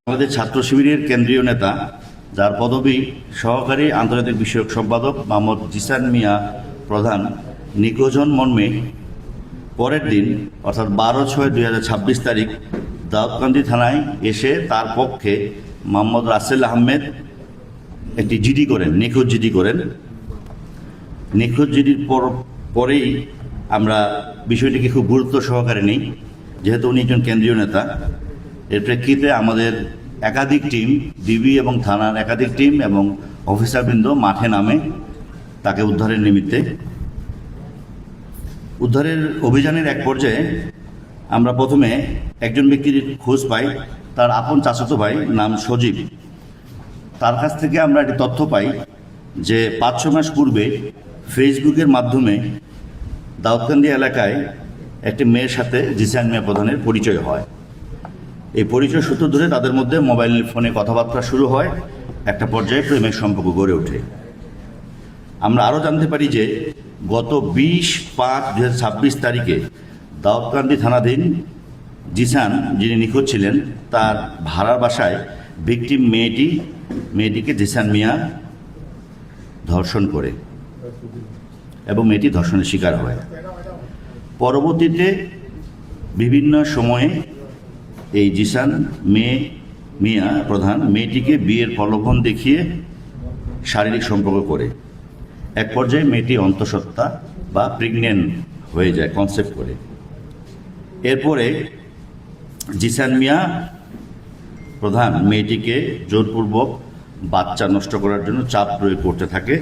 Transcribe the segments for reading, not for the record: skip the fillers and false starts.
আমাদের ছাত্র শিবিরের কেন্দ্রীয় নেতা, যার পদবি সহকারী আন্তর্জাতিক বিষয়ক সম্পাদক মোহাম্মদ জিসান মিয়া প্রধান, নিখোঁজ হন মর্মে পরের দিন অর্থাৎ 12/6/2026 তারিখ দাউদকান্দি থানায় এসে তার পক্ষে মোহাম্মদ রাসেল আহমেদ একটি জিডি করেন, নিখোঁজ জিডি করেন। নিখোঁজ জিডির পরেই আমরা বিষয়টিকে খুব গুরুত্ব সহকারে নিই, যেহেতু উনি একজন কেন্দ্রীয় নেতা। এর প্রেক্ষিতে আমাদের একাধিক টিম, ডিবি এবং থানার একাধিক টিম এবং অফিসারবৃন্দ মাঠে নামে তাকে উদ্ধারের নিমিত্তে। উদ্ধারের অভিযানের এক পর্যায়ে আমরা প্রথমে একজন ব্যক্তির খোঁজ পাই, তার আপন চাচাতো ভাই, নাম সজীব। তার কাছ থেকে আমরা একটি তথ্য পাই যে 5-6 মাস পূর্বে ফেসবুকের মাধ্যমে দাউদকান্দি এলাকায় একটি মেয়ের সাথে জিসান মিয়া প্রধানের পরিচয় হয়। এই পরিচয় সূত্র ধরে তাদের মধ্যে মোবাইল ফোনে কথাবার্তা শুরু হয়, একটা পর্যায়ে প্রেমের সম্পর্ক গড়ে ওঠে। আমরা আরও জানতে পারি যে গত 20/5/2026 তারিখে দাউদকান্দি থানাধীন জিসান, যিনি নিখোঁজ ছিলেন, তার ভাড়ার বাসায় ভিকটিম মেয়েটিকে জিসান মিয়া ধর্ষণ করে এবং মেয়েটি ধর্ষণের শিকার হয়। পরবর্তীতে বিভিন্ন সময়ে এই জিসান মিয়া প্রধান মেয়েটিকে বিয়ের প্রলোভন দেখিয়ে শারীরিক সম্পর্ক করে। এক পর্যায়ে মেয়েটি অন্তঃসত্ত্বা বা প্রেগনেন্ট হয়ে যায় কনসেপ্ট করে। এরপরে জিসান মিয়া প্রধান মেয়েটিকে জোরপূর্বক বাচ্চা নষ্ট করার জন্য চাপ প্রয়োগ করতে থাকে,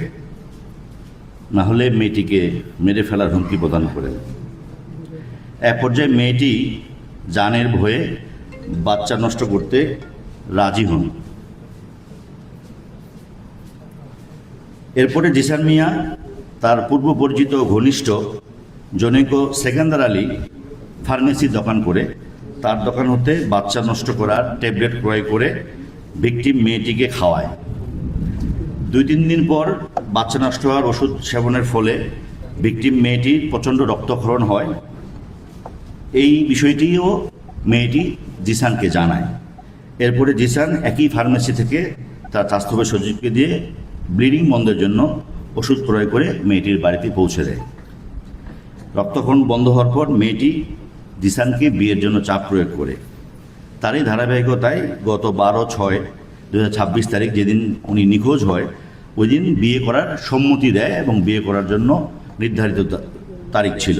না হলে মেয়েটিকে মেরে ফেলার হুমকি প্রদান করেন। এক পর্যায়ে মেয়েটি জানের ভয়ে বাচ্চা নষ্ট করতে রাজি হন। এরপরে জিসান মিয়া তার পূর্ব পরিচিত ঘনিষ্ঠ জনৈক সেকেন্দার আলী ফার্মেসি দোকান করে তার দোকান হতে বাচ্চা নষ্ট করার ট্যাবলেট ক্রয় করে ভিকটিম মেয়েটিকে খাওয়ায়। 2-3 দিন পর বাচ্চা নষ্ট হওয়ার ওষুধ সেবনের ফলে ভিকটিম মেয়েটির প্রচণ্ড রক্তক্ষরণ হয়। এই বিষয়টিও মেয়েটি জিসানকে জানায়। এরপরে জিসান একই ফার্মেসি থেকে তার স্বাস্থ্য সচিবকে দিয়ে ব্লিডিং বন্ধের জন্য ওষুধ ক্রয় করে মেয়েটির বাড়িতে পৌঁছে দেয়। রক্তক্ষরণ বন্ধ হওয়ার পর মেয়েটি জিসানকে বিয়ের জন্য চাপ প্রয়োগ করে। তারই ধারাবাহিকতায় গত 12/6/2026 তারিখ, যেদিন উনি নিখোঁজ হয়, ওই দিন বিয়ে করার সম্মতি দেয় এবং বিয়ে করার জন্য নির্ধারিত তারিখ ছিল।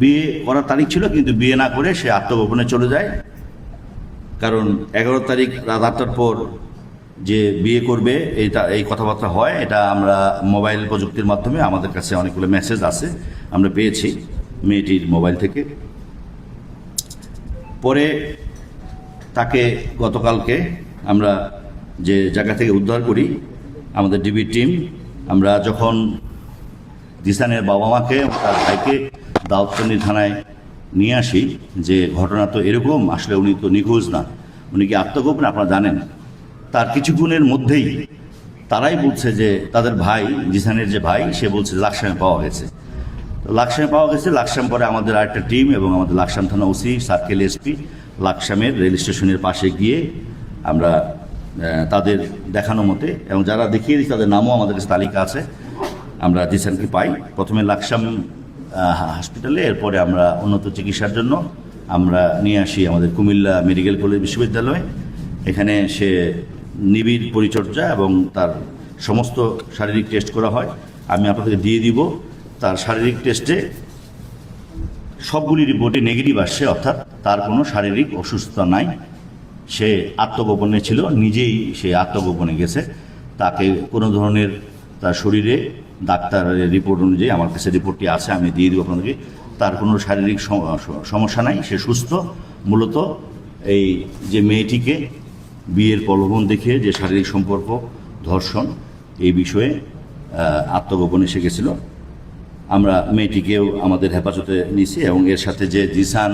বিয়ে করার তারিখ ছিল, কিন্তু বিয়ে না করে সে আত্মগোপনে চলে যায়। কারণ 11 তারিখ রাত 8টার পর যে বিয়ে করবে এই কথাবার্তা হয়, এটা আমরা মোবাইল প্রযুক্তির মাধ্যমে আমাদের কাছে অনেকগুলো মেসেজ আছে, আমরা পেয়েছি মেয়েটির মোবাইল থেকে। পরে তাকে গতকালকে আমরা যে জায়গা থেকে উদ্ধার করি, আমাদের ডিবি টিম, আমরা যখন জিসানের বাবা মাকে, তার ভাইকে দাউদকান্দি থানায় নিয়ে আসি যে ঘটনা তো এরকম, আসলে উনি তো নিখোঁজ না, উনি কি আত্মগোপনে, আপনারা জানেন। তার কিছুক্ষণের মধ্যেই তারাই বলছে যে তাদের ভাই, জিসানের যে ভাই, সে বলছে লাকসামে পাওয়া গেছে। তো লাকসামে পাওয়া গেছে। লাকসাম পরে আমাদের আরেকটা টিম এবং আমাদের লাকসাম থানা ওসি, সার্কেল এসপি লাকসামের রেল স্টেশনের পাশে গিয়ে আমরা তাদের দেখানো মতে, এবং যারা দেখিয়ে দিই তাদের নামও আমাদের কাছে তালিকা আছে, আমরা জিসানকে পাই। প্রথমে লাকসাম হসপিটালে, এরপরে আমরা উন্নত চিকিৎসার জন্য আমরা নিয়ে আসি আমাদের কুমিল্লা মেডিকেল কলেজ বিশ্ববিদ্যালয়ে। এখানে সে নিবিড় পরিচর্যা এবং তার সমস্ত শারীরিক টেস্ট করা হয়। আমি আপনাদেরকে দিয়ে দিব। তার শারীরিক টেস্টে সবগুলি রিপোর্টে নেগেটিভ আসছে, অর্থাৎ তার কোনো শারীরিক অসুস্থতা নাই। সে আত্মগোপনে ছিল, নিজেই সে আত্মগোপনে গেছে। তাকে কোনো ধরনের তার শরীরে ডাক্তারের রিপোর্ট অনুযায়ী, আমার কাছে রিপোর্টটি আছে, আমি দিয়ে দেবো আপনাদেরকে, তার কোনো শারীরিক সমস্যা নাই, সে সুস্থ। মূলত এই যে মেয়েটিকে বিয়ের প্রলোভন দেখিয়ে যে শারীরিক সম্পর্ক, ধর্ষণ, এই বিষয়ে আত্মগোপনে এসে গেছিল। আমরা মেয়েটিকেও আমাদের হেফাজতে নিয়েছি এবং এর সাথে যে জিসান,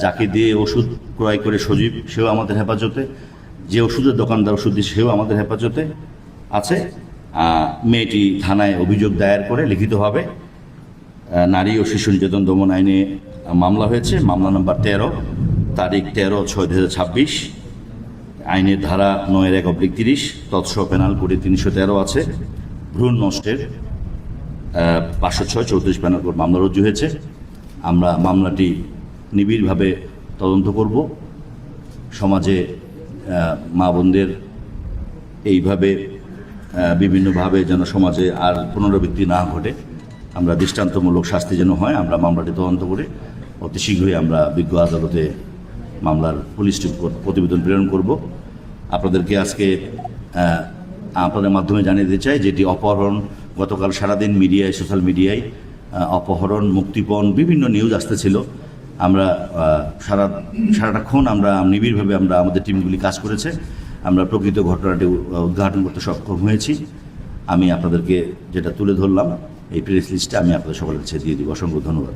যাকে দিয়ে ওষুধ ক্রয় করে সজীব, সেও আমাদের হেফাজতে, যে ওষুধের দোকানদার ওষুধ দিয়ে সেও আমাদের হেফাজতে আছে। মেয়েটি থানায় অভিযোগ দায়ের করে লিখিতভাবে নারী ও শিশু নির্যাতন দমন আইনে মামলা হয়েছে, মামলা নম্বর 13। তারিখ 13/6/2026, আইনের ধারা 9-1/30, তৎসহ পেনাল কোডে 313 আছে, ভ্রূণ নষ্টের 506-34 পেনাল কোড মামলা রুজু হয়েছে। আমরা মামলাটি নিবিড়ভাবে তদন্ত করব। সমাজে মা বোনদের এইভাবে বিভিন্নভাবে যেন সমাজে আর পুনরাবৃত্তি না ঘটে, আমরা দৃষ্টান্তমূলক শাস্তি যেন হয়, আমরা মামলাটি তদন্ত করে অতি শীঘ্রই আমরা বিজ্ঞ আদালতে মামলার পুলিশ প্রতিবেদন প্রেরণ করব। আপনাদেরকে আজকে আপনাদের মাধ্যমে জানিয়ে দিতে চাই যেটি অপহরণ, গতকাল সারাদিন মিডিয়ায়, সোশ্যাল মিডিয়ায় অপহরণ, মুক্তিপণ বিভিন্ন নিউজ আসতেছিল। আমরা সারাটাক্ষণ আমরা নিবিড়ভাবে আমাদের টিমগুলি কাজ করেছে। আমরা প্রকৃত ঘটনাটি উদ্ঘাটন করতে সক্ষম হয়েছি। আমি আপনাদেরকে যেটা তুলে ধরলাম এই প্রেস লিস্টে আমি আপনাদের সকলের কাছে দিয়ে দিব। অসংখ্য ধন্যবাদ।